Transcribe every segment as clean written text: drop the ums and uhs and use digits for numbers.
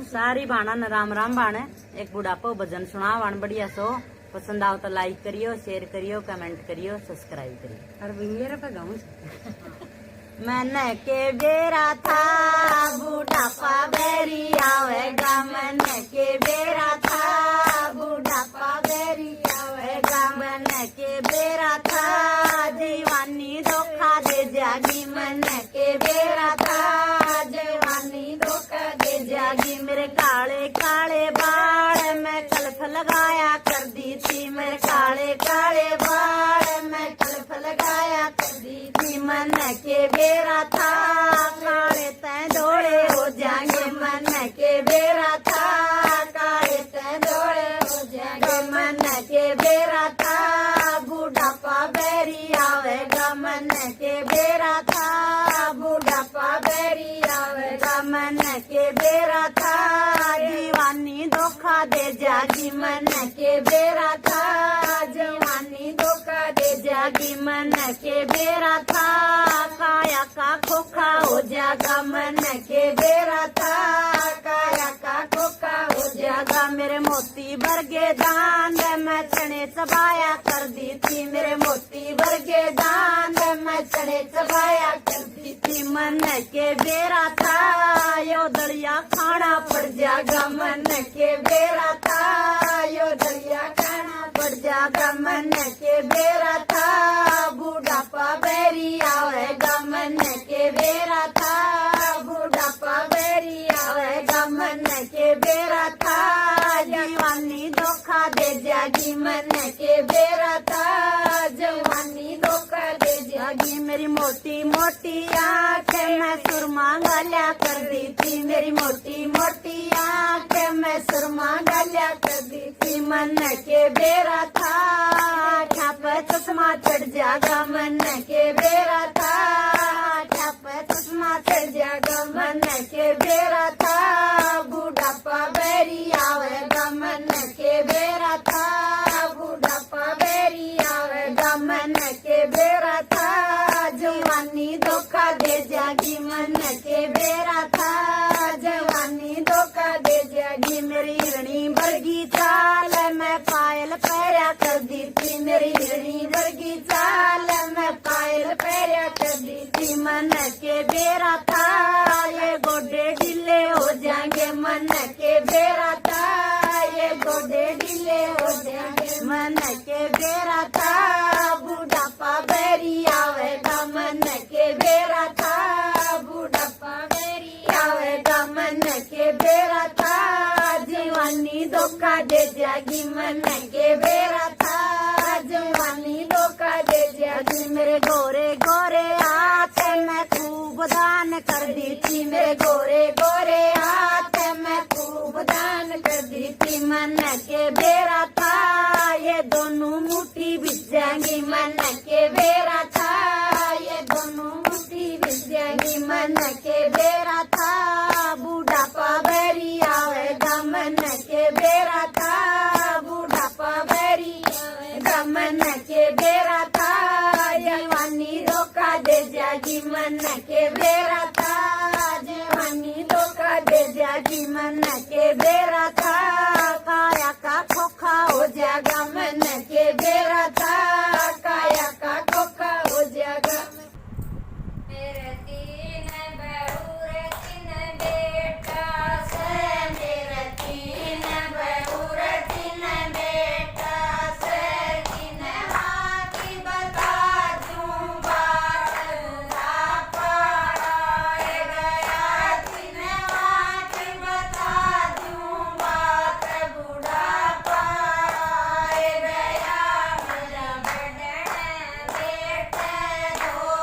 सारी भाना न राम राम भाने एक बुढ़ापो भजन सुनावान बढ़िया सो पसंद आओ तो लाइक करियो, शेयर करियो, कमेंट करियो, सब्सक्राइब करियो। और मेरे पे गाऊं मन के बेरा था बुढ़ापा बेरी आवेगा, मन के बेरा था बुढ़ापा बेरी आवेगा, मन के बेरा था जवानी धोखा दे जागी, मन के बेरा था जवानी धोखा दे जागी। मेरे काले काले बाल मैं कल्फ लगाया कर दी थी, मेरे काले काले बाल मैं कल्फ लगाया कर दी थी, मन के बेरा था काले तय धोड़े हो जाएंगे, मन के बेरा था काले तय धोड़े हो जाएंगे, मन के बेरा था बुढ़ापा बेरी आवेगा, मन के बेरा था बुढ़ापा बेरी आवेगा, मन के बेरा था जवानी धोखा दे जागी, मन के बेरा था जवानी धोखा दे जागी, मन के बेरा था काया का खोखा हो जाएगा, मन के बेरा था काया का खोखा हो जाएगा। मेरे मोती वर्गे दान मैं चने चबाया कर दी थी, मेरे मोती वर्गे दान मैं चने चबाया कर दी थी, मन के बेरा था यो दलिया खाना पड़ जाएगा, मन के बेरा था यो दलिया खाना पड़ जाएगा, मन के बेरा था बुढ़ापा बेरी आवेगा, मन के बेरा था बुढ़ापा बेरी आवेगा, मन के बेरा था जवानी धोखा दे जागी, मन के बेरा था जवानी धोखा दे जागी। मेरी मोटी मोटी आंखें मैं सुरमा गालिया कर दी थी, मेरी मोटी मोटी आंखें मैं सुरमा गालिया कर दी थी, मन के बेरा था आँखों पे चश्मा चढ़ जाएगा, मन के बेरा था आँखों पे चश्मा चढ़ जाएगा, मन के बेरा था बुढ़ापा बेरी आवेगा, मन के बेरा था बुढ़ापा बेरी आवेगा, मन के बेरा था जवानी धोखा दे जागी, मन के बेरा था जवानी धोखा दे जागी। मेरी हिरणी वर्गी चाल मैं पायल पैरा कर दी थी, मेरी हिरणी वर्गी चाल मैं पायल पैरा कर दी थी, मन के बेरा था ये गोडे ढीले हो जाएंगे, मन के बेरा था ये गोडे ढीले हो जाएंगे, मन के बेरा था बुढ़ापा बेरी आवेगा, मन के बेरा था बुढ़ापा बेरी आवेगा, मन के बेरा था जवानी धोखा दे जागी, मन के बेरा था जवानी धोखा दे जागी। मेरे गोरे गोरे हाथ मैं खूब दान कर दी थी, मेरे गोरे गोरे हाथ मैं खूब दान कर दी थी, मन के बेरा था ये दोनों मुट्ठी बिछ जाएंगी, मन के बेरा था ये दोनों मुट्ठी बिछ जाएंगी, मन के बेरा था बुढ़ापा बेरी आवेगा, मन के बेरा था बुढ़ापा बेरी आवेगा, मन के बेरा था जवानी धोखा दे जागी, मन के बेरा था जवानी धोखा दे जागी, मन के बेरा था काया का खोखा हो जाएगा, मन के बेरा था काया का खोखा हो जाएगा। मेरे तीन बहू रे तीन बेटा से, मेरे तीन बहू रे तीन बेटा से, तीन हाथ बता दूं बात बुरा पड़ाए गया, तीन हाथ बता दूं बात बुरा पड़ाए गया, मेरा बड़न बेटे दो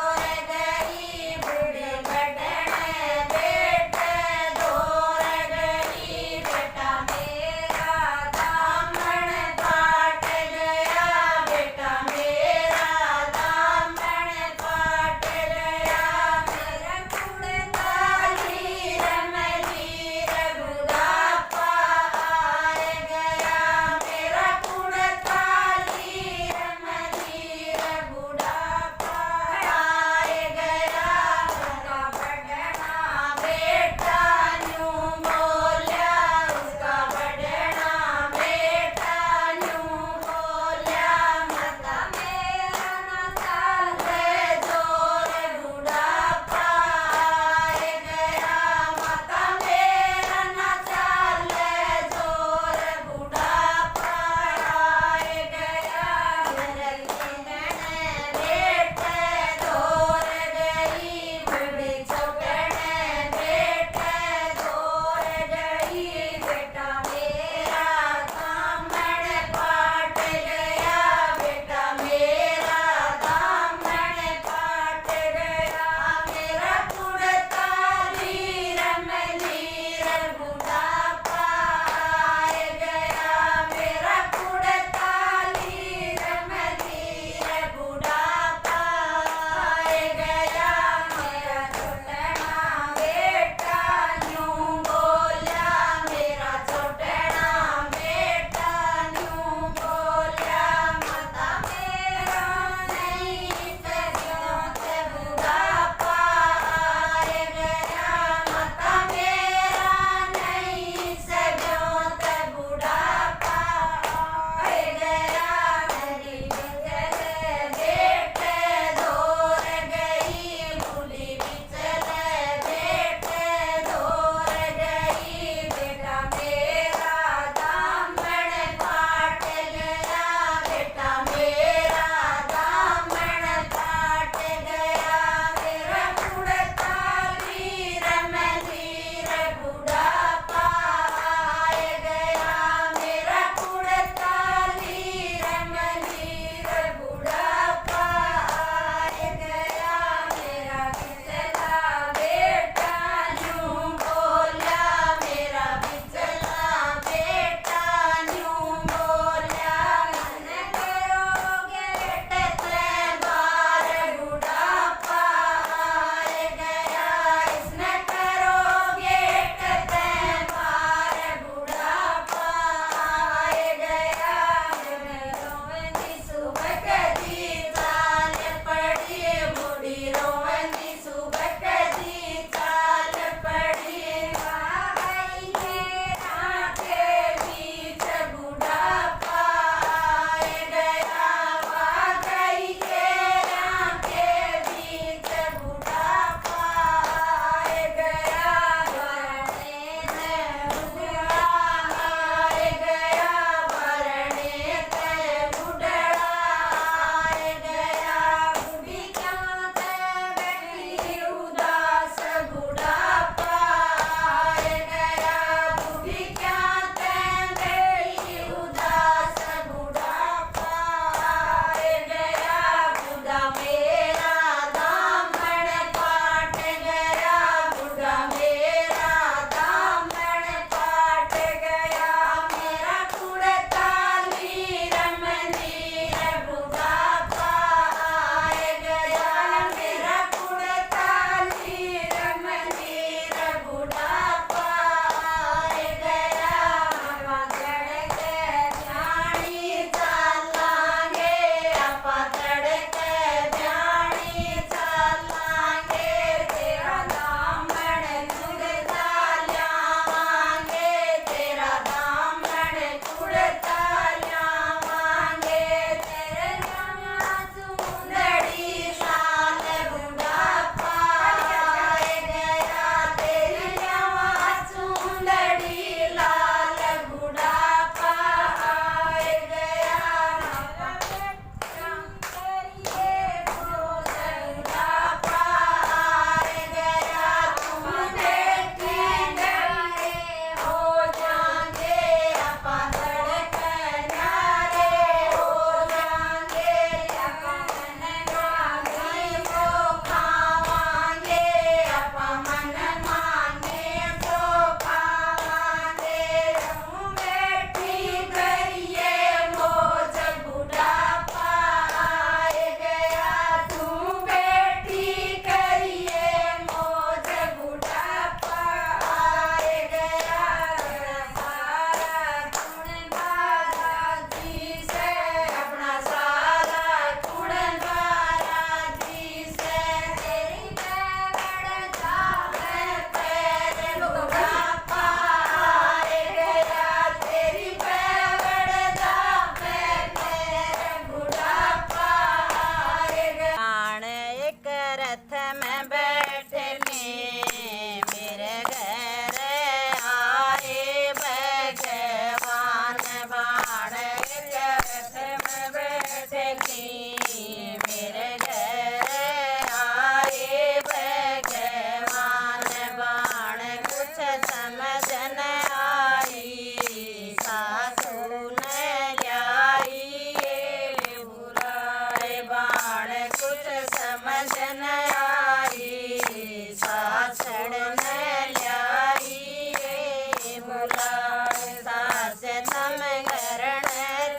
बुलाए सास तम गरण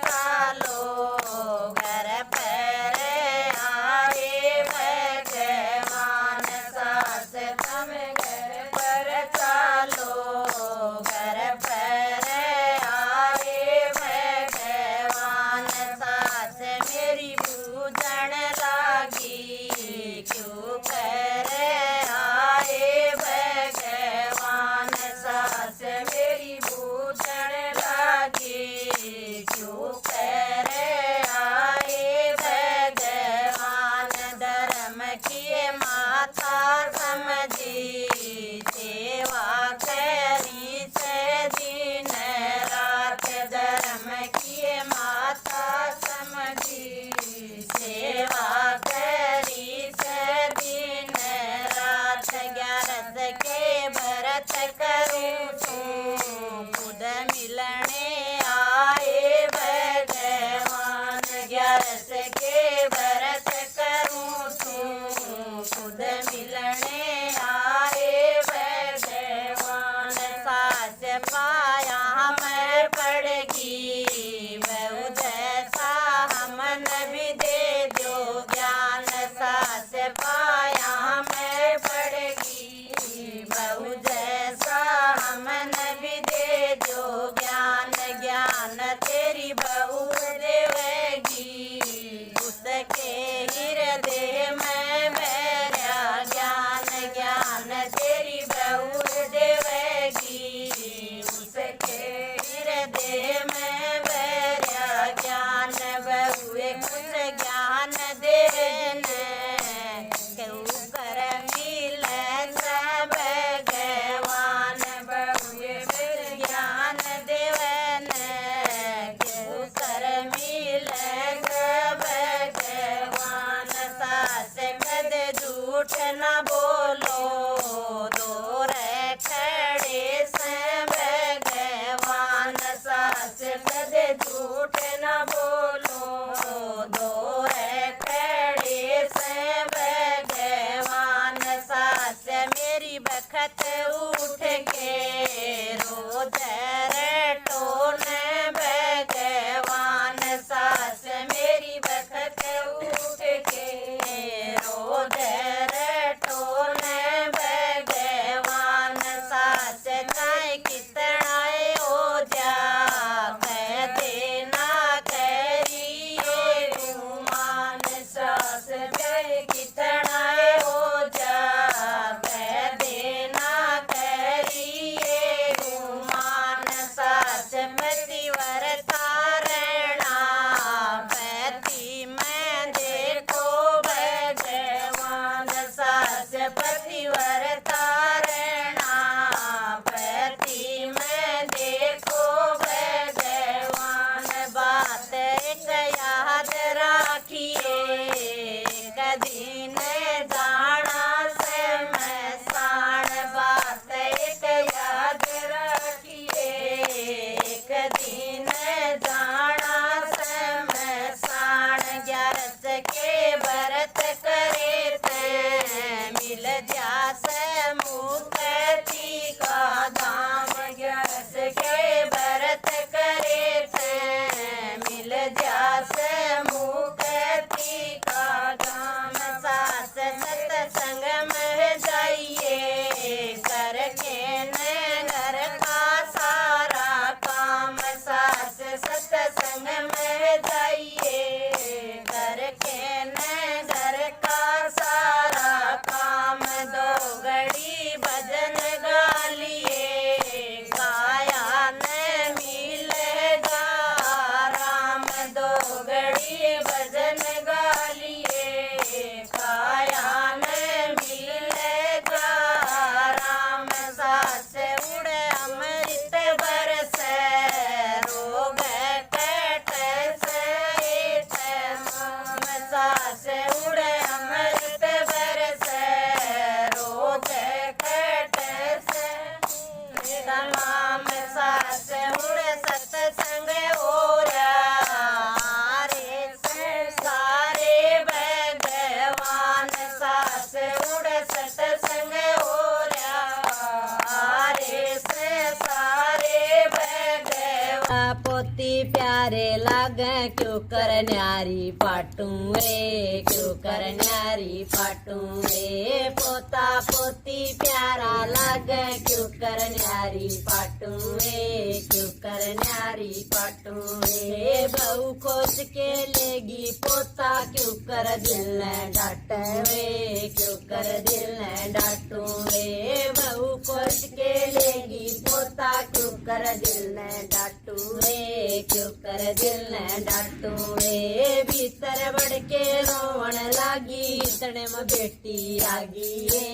चालो घर पर आए भगवान सास तम घर पर चालो घर पर आए भगवान सास मेरी बूझण लागी क्यों कर आए भगवान सास मेरी बूझण लागी क्यों कर आए भगवान धर्म की माता समझी सेवा करी से दिन रात धर्म की माता समझी सेवा करी से दिन रात ग्यारस के व्रत करूं तू खुद मिलने आए भगवान ग्यारस के व्रत करूं तू खुद मिलने आए भगवान सास पाया मैं पड़गी बहु जैसा हमन भी दे दो ज्ञान सास पाया मैं पड़गी बहु जैसा हमन भी दे दो ज्ञान ज्ञान तेरी बहू देवेगी उसके हृदय में मेरा ज्ञान ज्ञान तेरी बहू देवेगी उसके हृदय में मेरा ज्ञान बहुए कुछ ज्ञान देने क्यों कर मिले सब भगवान बहुए फिर ज्ञान देवने क्यों कर मिले सब भगवान सास कद झूठ न बोलो दो खड़े से भगवान सास कद झूठ न बोलो दो खड़े से भगवान सास मेरी बखत उठ के रोज टोने भगवान सास मेरी बखत उठ के रोज टोने भगवान सास चाहे कितना हो जा कह देना करिए पोती प्यारे लागे क्यों कर न्यारी पाटू रे, क्यों कर न्यारी पाटू रे। पोता पोती प्यारा लागे क्यों कर न्यारी पाटू रे, क्यों कर न्यारी पाटू रे। बहू खोज के लेगी पोता क्यों कर दिल न डांटे रे, क्यों कर दिल न डांटू रे। बहू खोज के लेगी पोता क्यों कर दिल न डांटू रे, क्यों कर दिल न डांटू रे। भीतर बढ़ के रोवन लागी इतने में बेटी आगी रे,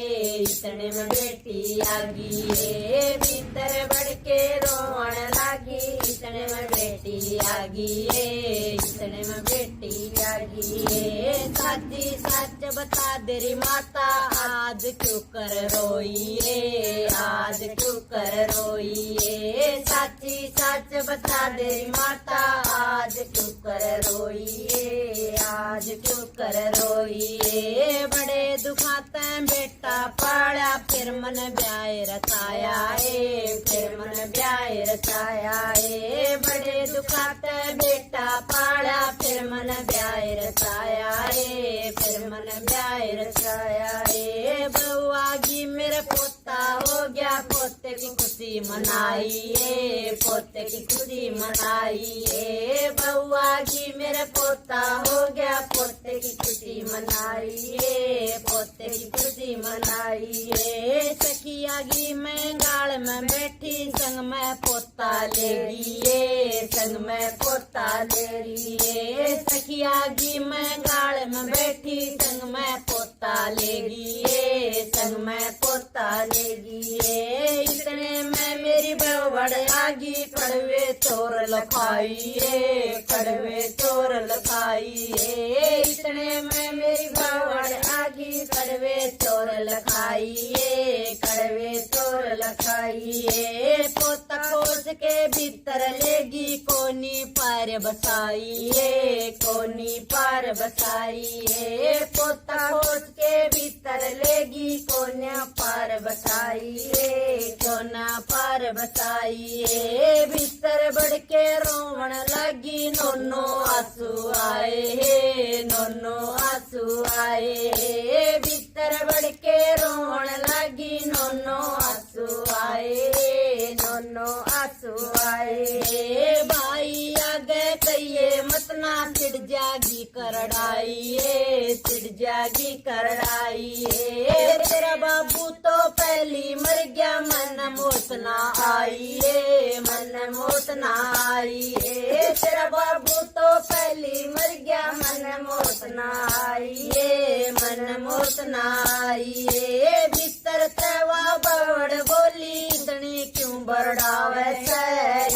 इतने में बेटी आगी रे। भीतर बढ़ के रोवन लागी इतने में बेटी आगी रे, इतने में बेटी आगी रे। साची सच बता तेरी माता आज क्यों कर रोई रे, आज क्यों कर रोई रे। साची सच बता तेरी माता आज क्यों कर रोई रे, आज क्यों कर रोई रे। बड़े दुखाते बेटा पाड़ा फिर मन ब्याह रचाया ए, फिर मन ब्याह रचाया ए। बड़े दुखाते बेटा पाड़ा फिर मन ब्याह रचाया ए, फिर मन ब्याह रचाया ए। बहू आगी मेरे पोता हो गया पोते की खुशी मनाई ए, पोते की खुशी मनाई ए। बहू आगी मेरे पोता हो गया पोते की खुशी मनाई ए, पोते की खुशी मनाई ए। सखी आगी मैं गाल में बैठी संग में पोता लेगी ए, संग में पोता ले रही ए। सखी आगी मैं गाल में बैठी संग में पोता लेगी ए, संग में पोता लेगी ए। इतने में मेरी बड़ आगी कड़वे चोर लखाई ए, कड़वे चोर लखाई ए। इतने में मेरी बड़ आगी कड़वे चोर लखाई ए, कड़वे चोर लखाई ए। पोता खोज के भीतर लेगी कोनी पार बसाई ए, कोनी पार बसाई ए। पोता खोज के भीतर लेगी कोना पार बसाई ए, कोना पार बसाई ए। भीतर बढ़ के रोवन लगी नोनो आंसू आए हे, नोनो आंसू आए हे। भीतर बढ़ के रोवन लगी नोनो आंसू आए हे, नोनो आंसू आए हे। भाई आगे कहिए मत ना चिड़ जागी करड़ाई ए, चिड़ जागी करड़ाई ए। तेरा बाबू तो पहली मर गया मन मोत ना आई ए, मन मोत ना आई ए। तेरा बाबू तो पहली मर गया मन मोत ना आई ए, मन मोत ना आई ए। भीतर तवा बड़ बोली इतनी क्यों बरड़ावे से,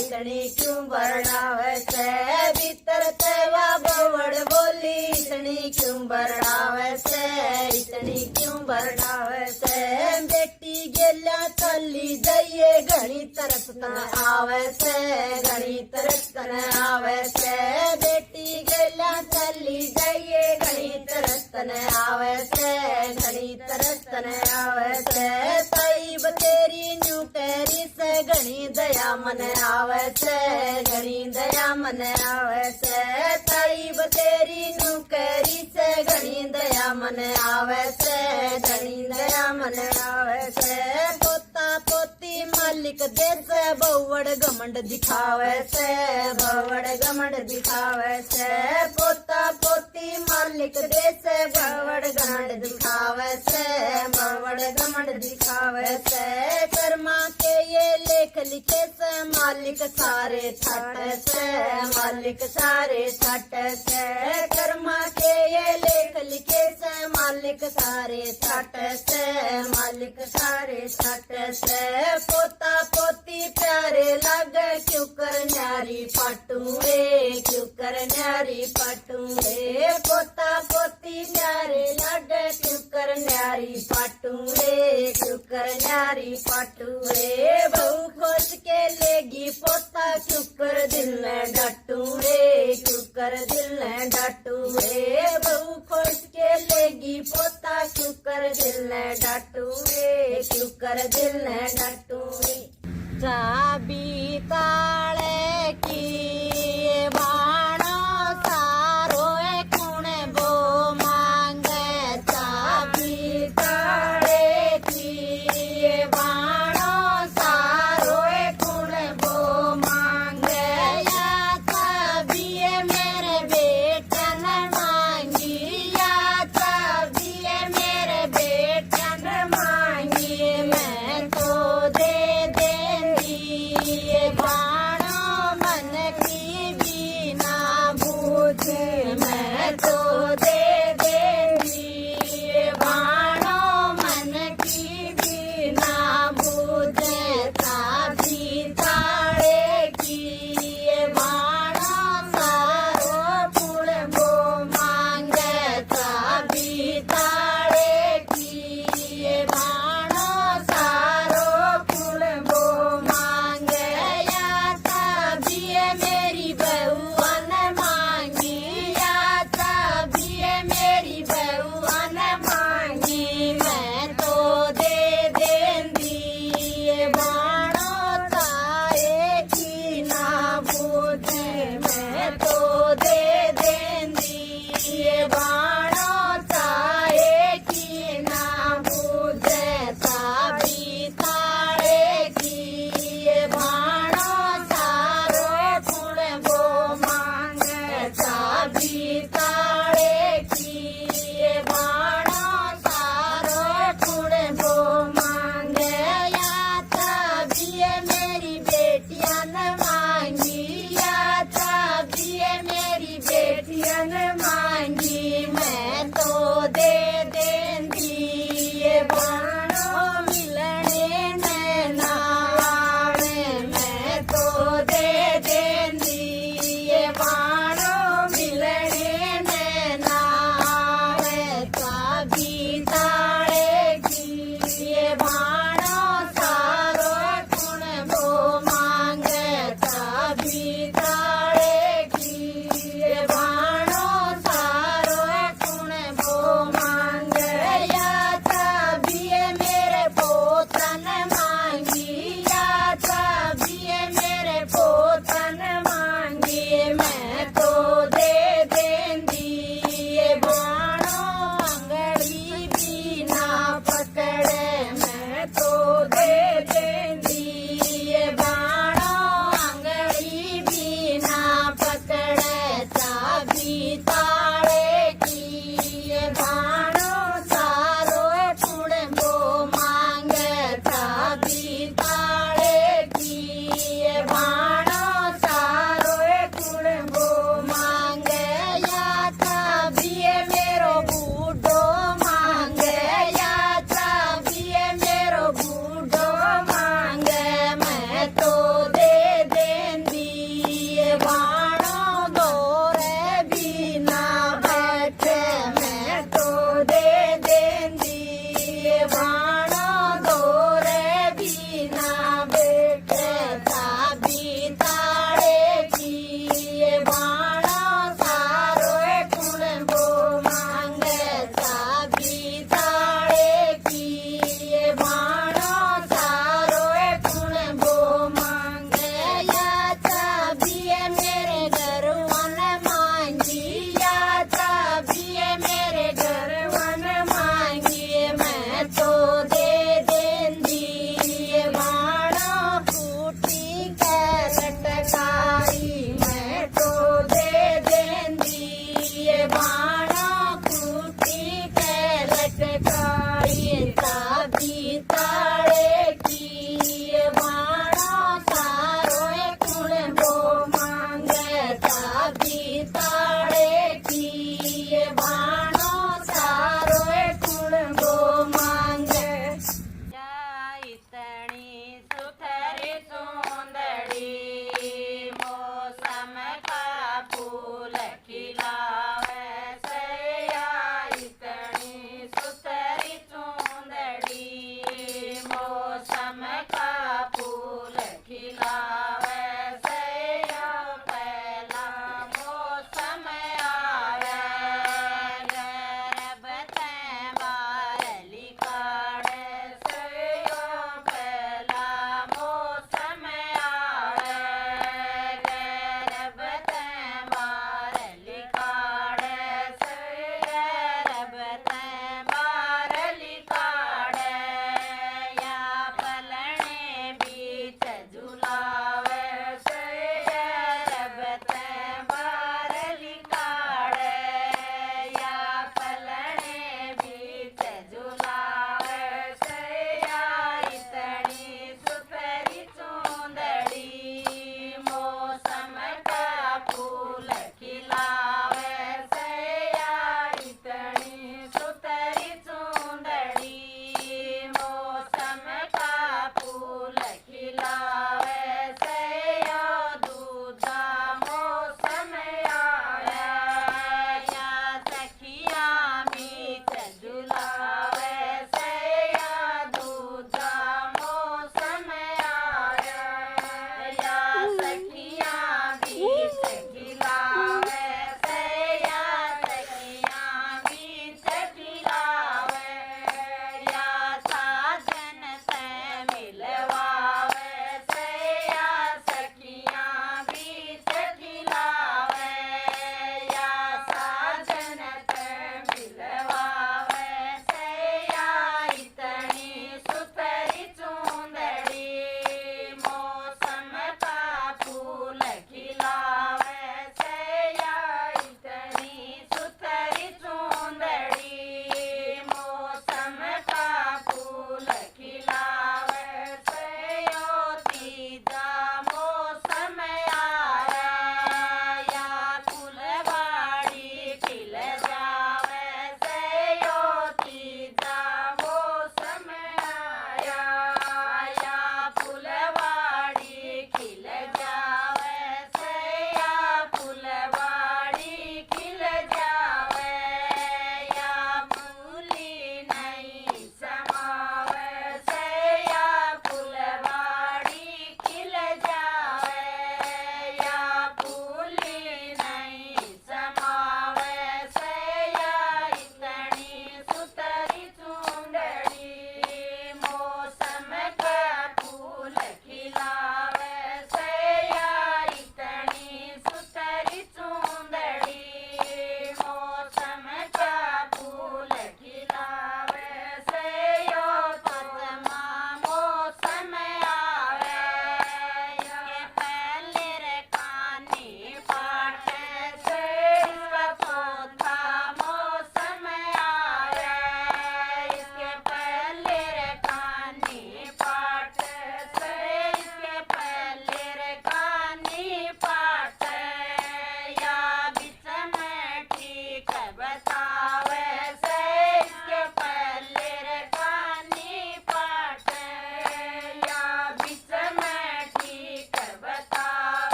इतनी क्यों बरड़ावे से। भीतर तवा बड़ बोली इतनी क्यों बरड़ावे से, इतनी क्यों बरड़ावे से। बेटी गेला चली जाइए घड़ी तरस तन आवे से, घड़ी तरस तन आवे से। बेटी गेला चली जाइए घड़ी तरस तन आवे से, घड़ी तरस तन आवे से। ताई बतेरी न्यू कैरी से घड़ी दया मन आवे से, घड़ी दया मन आवे से। ताई बतेरी न्यू कैरी से घड़ी दया मन आवे से, घड़ी दया मन आवे से। पोता पोती मालिक देश बवड़ घमंड दिखावे से, बवड़ घमंड दिखावे से। पोता पोती मालिक देश बवड़ घमंड दिखावे से, बवड़ घमंड दिखावे से। कर्मा के ये लेख लिखे से मालिक सारे छट से, मालिक सारे छट से। कर्मा के ये लेख लिखे से मालिक सारे छट से, मालिक सारे छट से। पोता पोती प्यारे लागे क्यों कर न्यारी पाटू रे, क्यों कर न्यारी पाटू रे। पोता पोती प्यारे लागे क्यों कर न्यारी पाटू रे, क्यों कर न्यारी पाटू रे। बहू खोज के लेगी पोता क्यों कर दिल में डाटू रे, क्यों कर दिल में डाटू रे। बहू खोज के लेगी पोता क्यों कर दिल में डाटू रे, क्यों कर दिल में डाटू रे। चाबी ताले की ये बाणो मन की बीना बूझे मैं तो दे देंगी ये बाणो मन की बीना बूझे ताभी ताड़े की ये बाणो सारो फूल वो मांगे ताभी ताड़े की ये बाणो सारो फूल वो मांगे या तभी मेरी बहू ने मांगी या तभी मेरी बहू ने मांगी मैं तो दे देंदी ये बाणो ताए की ना बूझे मैं तो दे देंदी ये बाणो ताए की ना बूझे ताभी ताड़े की ये बाणो सारो फूल वो मांगे ताभी ताड़े की ये बाणो सारो फूल वो मांगे या तभी मेरी बेटियां ने मांगी या तभी मेरी बेटियां ने मांगी मैं तो दे देंदी ये बाणो मिलने में ना आवे मैं तो दे देंदी ये बाणो मिलने में ना आवे ताभी ताड़े की ये बाणो सारो गुण वो मांगे बैठी